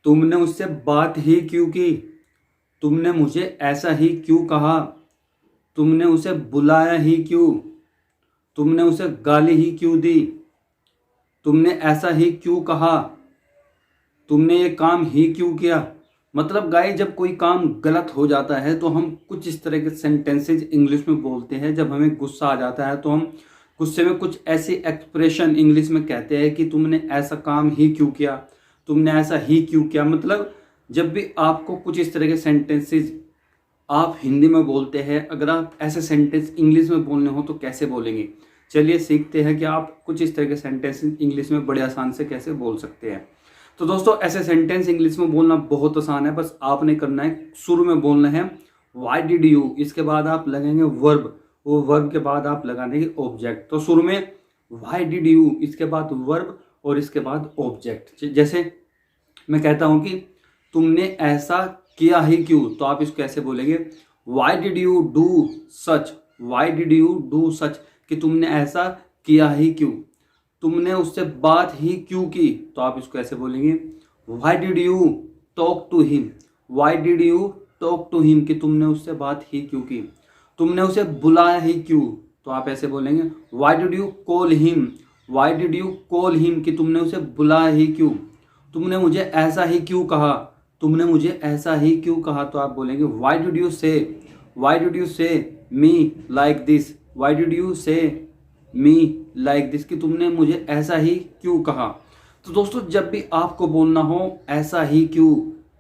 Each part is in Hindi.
तुमने उससे बात ही क्यों की? तुमने मुझे ऐसा ही क्यों कहा? तुमने उसे बुलाया ही क्यों? तुमने उसे गाली ही क्यों दी? तुमने ऐसा ही क्यों कहा? तुमने ये काम ही क्यों किया? मतलब गाइस, जब कोई काम गलत हो जाता है तो हम कुछ इस तरह के सेंटेंसेज इंग्लिश में बोलते हैं। जब हमें गुस्सा आ जाता है तो हम गुस्से में कुछ ऐसी एक्सप्रेशन इंग्लिश में कहते हैं कि तुमने ऐसा काम ही क्यों किया, तुमने ऐसा ही क्यों किया। मतलब जब भी आपको कुछ इस तरह के सेंटेंसेज आप हिंदी में बोलते हैं, अगर आप ऐसे सेंटेंस इंग्लिश में बोलने हो तो कैसे बोलेंगे। चलिए सीखते हैं कि आप कुछ इस तरह के सेंटेंस इंग्लिश में बड़े आसान से कैसे बोल सकते हैं। तो दोस्तों, ऐसे सेंटेंस इंग्लिश में बोलना बहुत आसान है। बस आपने करना है, शुरू में बोलना है व्हाई डिड यू, इसके बाद आप लगेंगे वर्ब, वो वर्ब के बाद आप लगा देंगे ऑब्जेक्ट। तो शुरू में व्हाई डिड यू, इसके बाद वर्ब और इसके बाद ऑब्जेक्ट। जैसे मैं कहता हूं कि तुमने ऐसा किया ही क्यों, तो आप इसको कैसे बोलेंगे, why did you do such, Y did you do such, कि तुमने ऐसा किया ही क्यों। तुमने उससे बात ही क्यों की, तो आप इसको ऐसे बोलेंगे, why did you talk to him, why did you talk to him, कि तुमने उससे बात ही क्यों की। तुमने उसे बुलाया ही क्यों, तो आप ऐसे बोलेंगे, why did you call him, why did you call him, कि तुमने उसे बुलाया ही क्यों। तुमने मुझे ऐसा ही क्यों कहा, तुमने मुझे ऐसा ही क्यों कहा, तो आप बोलेंगे, वाई डिड यू से, वाई डिड यू से me like this, Y did you से मी लाइक दिस, कि तुमने मुझे ऐसा ही क्यों कहा। तो दोस्तों, जब भी आपको बोलना हो ऐसा ही क्यों,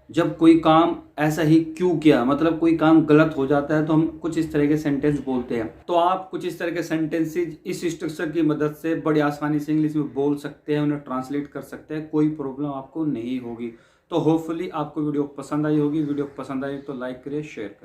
जब कोई काम ऐसा ही क्यों किया, मतलब कोई काम गलत हो जाता है तो हम कुछ इस तरह के सेंटेंस बोलते हैं। तो आप कुछ इस तरह के सेंटेंसेस इस स्ट्रक्चर की मदद से बड़ी आसानी से इंग्लिश में बोल सकते हैं, उन्हें ट्रांसलेट कर सकते हैं, कोई प्रॉब्लम आपको नहीं होगी। तो होपफुली आपको वीडियो पसंद आई होगी। वीडियो पसंद आई तो लाइक करिए, शेयर करें।